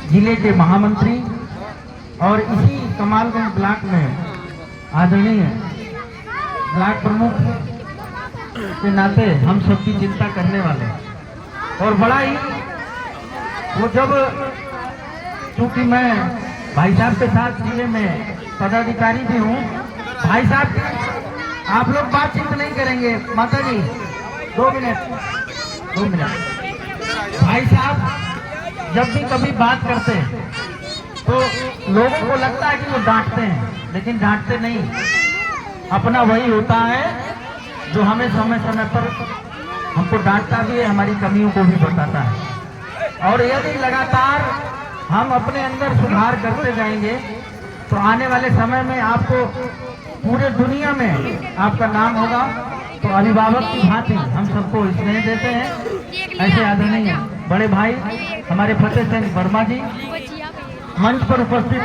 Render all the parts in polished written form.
जिले के महामंत्री और इसी कमालगंज ब्लॉक में आदरणीय ब्लॉक प्रमुख के नाते हम सबकी चिंता करने वाले और बड़ा ही वो जब चूंकि मैं भाई साहब के साथ जिले में पदाधिकारी भी हूँ। भाई साहब आप लोग बातचीत नहीं करेंगे, माता जी 2 मिनट। भाई साहब जब भी कभी बात करते हैं तो लोगों को लगता है कि वो डांटते हैं, लेकिन डांटते नहीं। अपना वही होता है जो हमें समय समय पर हमको डांटता भी है, हमारी कमियों को भी बताता है। और यदि लगातार हम अपने अंदर सुधार करते जाएंगे तो आने वाले समय में आपको पूरे दुनिया में आपका नाम होगा। तो अभिभावक की भांति हम सबको स्नेह देते हैं। ऐसे आदरणीय बड़े भाई हमारे फतेह सिंह वर्मा जी, मंच पर उपस्थित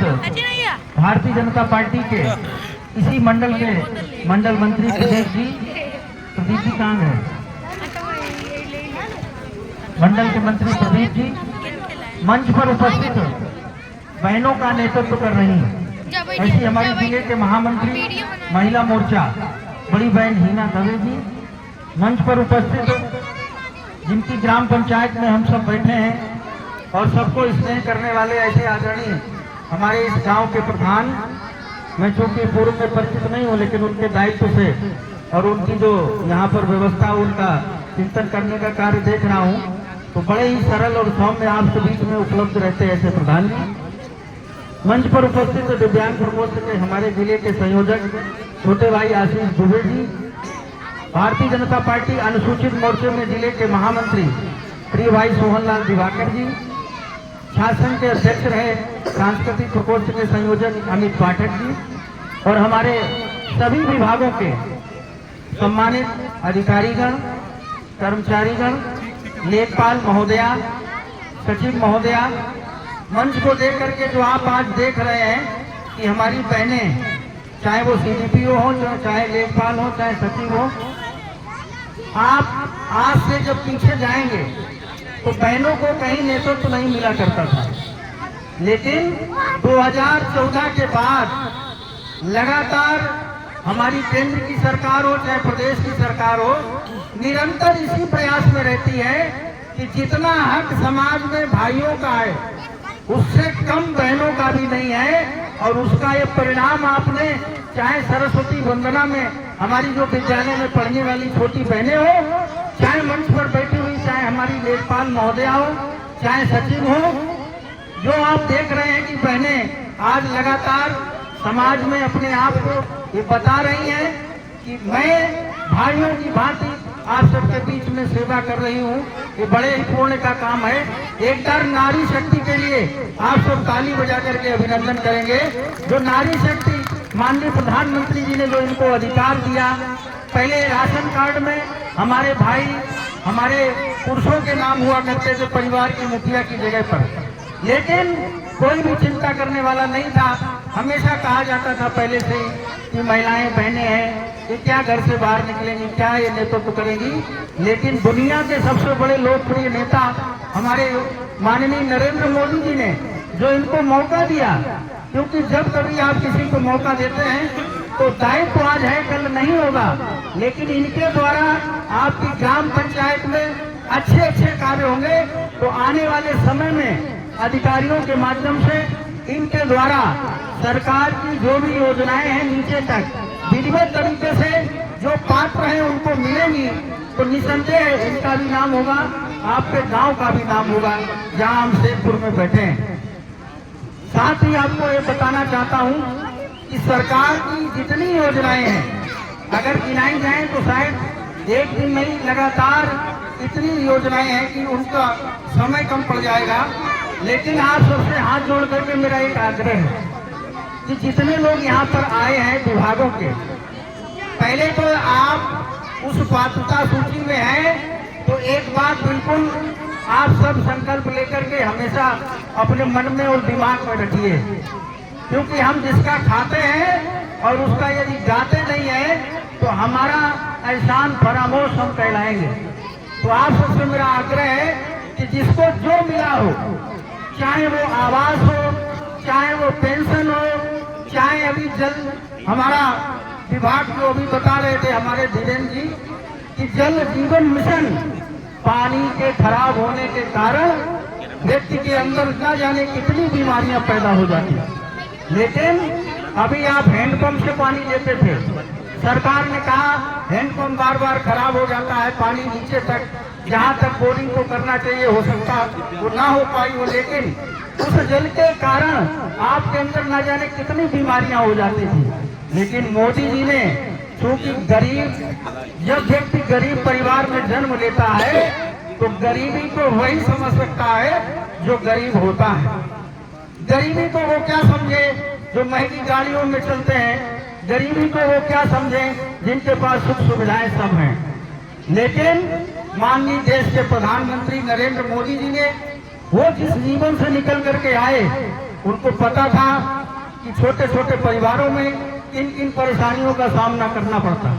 भारतीय जनता पार्टी के इसी मंडल के मंडल मंत्री प्रदीप जी कहाँ है? मंडल के मंत्री प्रदीप जी मंच पर उपस्थित बहनों का नेतृत्व कर रही हैं। ऐसी हमारी जिले के महामंत्री महिला मोर्चा बड़ी बहन हीना दवे जी मंच पर उपस्थित, जिनकी ग्राम पंचायत में हम सब बैठे हैं और सबको स्नेह करने वाले ऐसे आदरणीय हमारे इस गांव के प्रधान। मैं चूंकि पूर्व में परिचित नहीं हूँ, लेकिन उनके दायित्व से और उनकी जो यहाँ पर व्यवस्था, उनका चिंतन करने का कार्य देख रहा हूँ तो बड़े ही सरल और सौम्य आपके बीच में उपलब्ध रहते हैं ऐसे प्रधान जी। मंच पर उपस्थित दिव्यांग प्रकोष्ठ के हमारे जिले के संयोजक छोटे भाई आशीष दुबे जी, भारतीय जनता पार्टी अनुसूचित मोर्चे में जिले के महामंत्री प्रिय भाई सोहनलाल दिवाकर जी, शासन के अध्यक्ष रहे सांस्कृतिक प्रकोष्ठ के संयोजक अमित पाठक जी और हमारे सभी विभागों के सम्मानित अधिकारीगण, कर्मचारीगण, लेखपाल महोदया, सचिव महोदया, मंच को देख करके जो आप आज देख रहे हैं कि हमारी बहनें, चाहे वो सीडीपीओ हो, चाहे लेखपाल हो, चाहे सचिव हो, आप आज से जब पीछे जाएंगे तो बहनों को कहीं नेतृत्व नहीं मिला करता था, लेकिन 2014 के बाद लगातार हमारी केंद्र की सरकार हो चाहे प्रदेश की सरकार हो, निरंतर इसी प्रयास में रहती है कि जितना हक समाज में भाइयों का है उससे कम बहनों का भी नहीं है। और उसका ये परिणाम आपने चाहे सरस्वती वंदना में हमारी जो विद्यालय में पढ़ने वाली छोटी बहनें हो, चाहे मंच पर बैठी हुई चाहे हमारी लेखपाल महोदया हो, चाहे सचिव हो, जो आप देख रहे हैं कि बहनें आज लगातार समाज में अपने आप को ये बता रही हैं कि मैं भाइयों की भांति आप सबके बीच में सेवा कर रही हूँ। ये बड़े ही पुण्य का काम है। एक बार नारी शक्ति के लिए आप सब ताली बजा करके अभिनंदन करेंगे। जो नारी शक्ति माननीय प्रधानमंत्री जी ने जो इनको अधिकार दिया, पहले राशन कार्ड में हमारे भाई हमारे पुरुषों के नाम हुआ करते थे परिवार की मुखिया की जगह पर, लेकिन कोई भी चिंता करने वाला नहीं था। हमेशा कहा जाता था पहले से कि महिलाएं बहनें हैं, ये क्या घर से बाहर निकलेंगी, क्या ये नेतृत्व करेंगी। लेकिन दुनिया के सबसे बड़े लोकप्रिय नेता हमारे माननीय नरेंद्र मोदी जी ने जो इनको मौका दिया, क्योंकि जब कभी आप किसी को मौका देते हैं तो दायित्व तो आज है कल नहीं होगा, लेकिन इनके द्वारा आपकी ग्राम पंचायत में अच्छे अच्छे कार्य होंगे। तो आने वाले समय में अधिकारियों के माध्यम से इनके द्वारा सरकार की जो भी योजनाएं हैं नीचे तक विधिवत तरीके से जो पात्र हैं उनको मिलेंगी, तो निसंदेह इनका भी नाम होगा, आपके गांव का भी नाम होगा जहां हम शेखपुर में बैठे हैं। साथ ही आपको ये बताना चाहता हूं कि सरकार की जितनी योजनाएं हैं अगर गिनाई जाए तो शायद एक दिन में ही लगातार इतनी योजनाएं हैं कि उनका समय कम पड़ जाएगा। लेकिन आप सबसे हाथ जोड़ करके मेरा एक आग्रह है कि जितने लोग यहाँ पर आए हैं विभागों के, पहले तो आप उस पात्रता सूची में हैं तो एक बात बिल्कुल आप सब संकल्प लेकर के हमेशा अपने मन में और दिमाग में रखिए, क्योंकि हम जिसका खाते हैं और उसका यदि गाते नहीं है तो हमारा एहसान फरामोश हम कहलाएंगे। तो आप सबसे मेरा आग्रह है कि जिसको जो मिला हो, चाहे वो आवास हो, चाहे वो पेंशन हो, चाहे अभी जल हमारा विभाग को अभी बता रहे थे हमारे धीरेन्द्र जी कि जल जीवन मिशन पानी के खराब होने के कारण व्यक्ति के अंदर न जाने कितनी बीमारियां पैदा हो जाती है। लेकिन अभी आप हैंडपंप से पानी लेते थे, सरकार ने कहा हैंडपंप बार बार खराब हो जाता है, पानी नीचे तक जहां तक बोरिंग को करना चाहिए हो सकता वो ना हो पाई हो, लेकिन उस जल के कारण आपके अंदर न जाने कितनी बीमारियां हो जाती थी। लेकिन मोदी जी ने, चूंकि जब व्यक्ति गरीब परिवार में जन्म लेता है तो गरीबी को वही समझ सकता है जो गरीब होता है। गरीबी को वो क्या समझे जो महंगी गाड़ियों में चलते हैं, गरीबी को वो क्या समझे जिनके पास सुख सुविधाएं सब हैं। लेकिन माननीय देश के प्रधानमंत्री नरेंद्र मोदी जी ने वो जिस जीवन से निकल करके आए, उनको पता था कि छोटे छोटे परिवारों में किन किन परेशानियों का सामना करना पड़ता।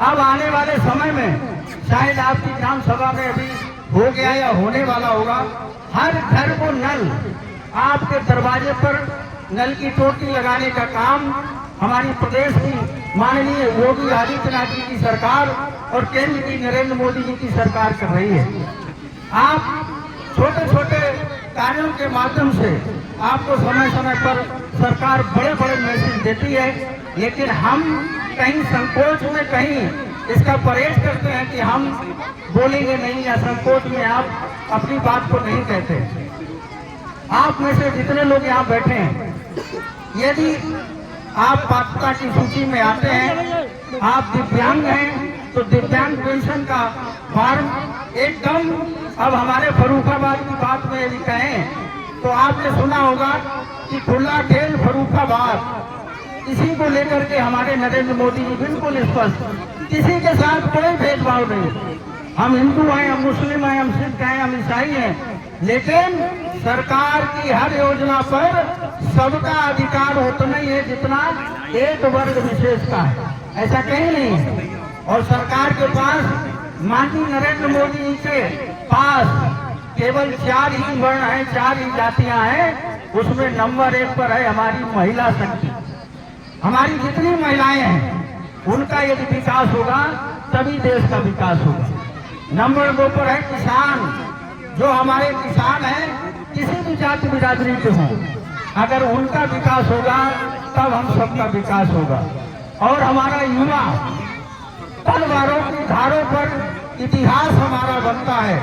अब आने वाले समय में शायद आपकी ग्राम सभा में अभी हो गया या होने वाला होगा, हर घर को नल, आपके दरवाजे पर नल की टोटी लगाने का काम हमारी प्रदेश की माननीय योगी आदित्यनाथ जी की सरकार और केंद्र की नरेंद्र मोदी जी की सरकार कर रही है। आप छोटे छोटे कार्यों के माध्यम से आपको समय समय पर सरकार बड़े बड़े मैसेज देती है, लेकिन हम कहीं संकोच में कहीं इसका परहेज करते हैं कि हम बोलेंगे नहीं, या संकोच में आप अपनी बात को नहीं कहते। आप में से जितने लोग यहाँ बैठे हैं, यदि आप पात्रता की सूची में आते हैं, आप दिव्यांग हैं, तो दिव्यांग पेंशन का फॉर्म एकदम, अब हमारे फर्रुखाबाद की बात में यदि कहें तो आपने सुना होगा कि खुला खेल फर्रुखाबाद, इसी को लेकर के हमारे नरेंद्र मोदी जी बिल्कुल स्पष्ट, किसी के साथ कोई भेदभाव नहीं। हम हिंदू हैं, हम मुस्लिम हैं, हम सिख हैं, हम ईसाई हैं, लेकिन सरकार की हर योजना पर सबका अधिकार उतना ही है जितना एक वर्ग विशेष का है, ऐसा कहीं नहीं है। और सरकार के पास माननीय नरेंद्र मोदी जी के पास केवल 4 ही वर्ण हैं, 4 ही जातियां हैं, उसमें नंबर 1 पर है हमारी महिला शक्ति। हमारी जितनी महिलाएं हैं उनका यदि विकास होगा तभी देश का विकास होगा। नंबर 2 पर है किसान, जो हमारे किसान हैं किसी भी जाति बिरादरी के हों, अगर उनका विकास होगा तब हम सबका विकास होगा। और हमारा युवा, तलवारों की धारों पर इतिहास हमारा बनता है,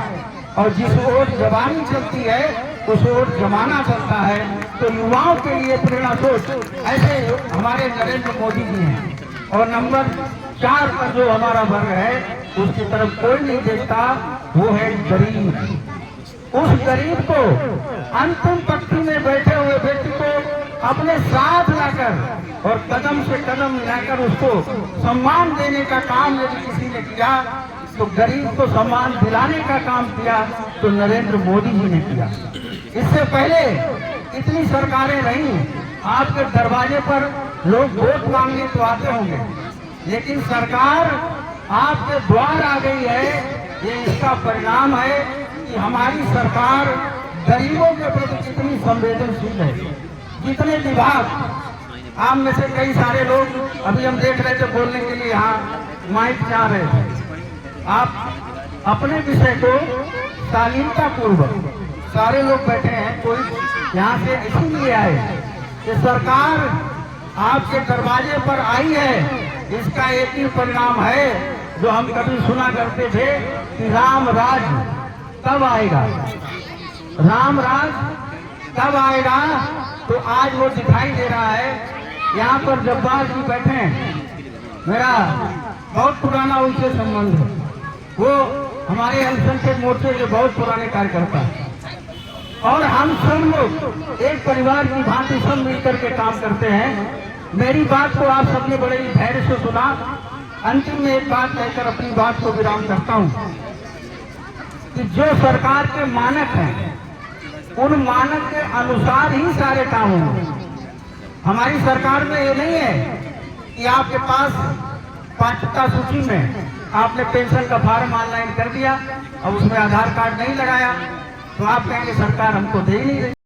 और जिस ओर जवानी चलती है उस ओर जमाना चलता है। तो युवाओं के लिए प्रेरणा सोच ऐसे हमारे नरेंद्र मोदी जी हैं। और नंबर 4 पर जो हमारा वर्ग है उसकी तरफ कोई नहीं देखता, वो है गरीब। उस गरीब को अंतिम पंक्ति में बैठे हुए व्यक्ति को अपने साथ लाकर और कदम से कदम मिलाकर उसको सम्मान देने का काम यदि किसी ने किया तो गरीब को सम्मान दिलाने का काम किया तो नरेंद्र मोदी जी ने किया। इससे पहले इतनी सरकारें रही, आपके दरवाजे पर लोग वोट मांगने तो आते होंगे, लेकिन सरकार आपके द्वार आ गई है। ये इसका परिणाम है कि हमारी सरकार गरीबों के प्रति कितनी संवेदनशील है। जितने विभाग, आप में से कई सारे लोग अभी हम देख रहे थे बोलने के लिए यहाँ माइक जा रहे थे, आप अपने विषय को शालीनता पूर्वक, सारे लोग बैठे हैं, कोई यहाँ से इसीलिए आए कि सरकार आपके दरवाजे पर आई है। इसका एक ही परिणाम है जो हम कभी सुना करते थे कि राम राज कब आएगा, राम राज कब आएगा, तो आज वो दिखाई दे रहा है। यहाँ पर जब्बार जी बैठे हैं, मेरा बहुत पुराना उनसे संबंध है, वो हमारे अल्पसंख्यक मोर्चे के बहुत पुराने कार्यकर्ता हैं, और हम सब लोग एक परिवार की भांति सब मिलकर के काम करते हैं। मेरी बात को आप सबने बड़े ही धैर्य से सुना। अंतिम में एक बात कहकर अपनी बात को विराम करता हूँ कि जो सरकार के मानक हैं, उन मानक के अनुसार ही सारे काम होंगे। हमारी सरकार में ये नहीं है कि आपके पास पात्रता सूची में आपने पेंशन का फॉर्म ऑनलाइन कर दिया और उसमें आधार कार्ड नहीं लगाया तो आप कहेंगे सरकार हमको दे ही नहीं रही।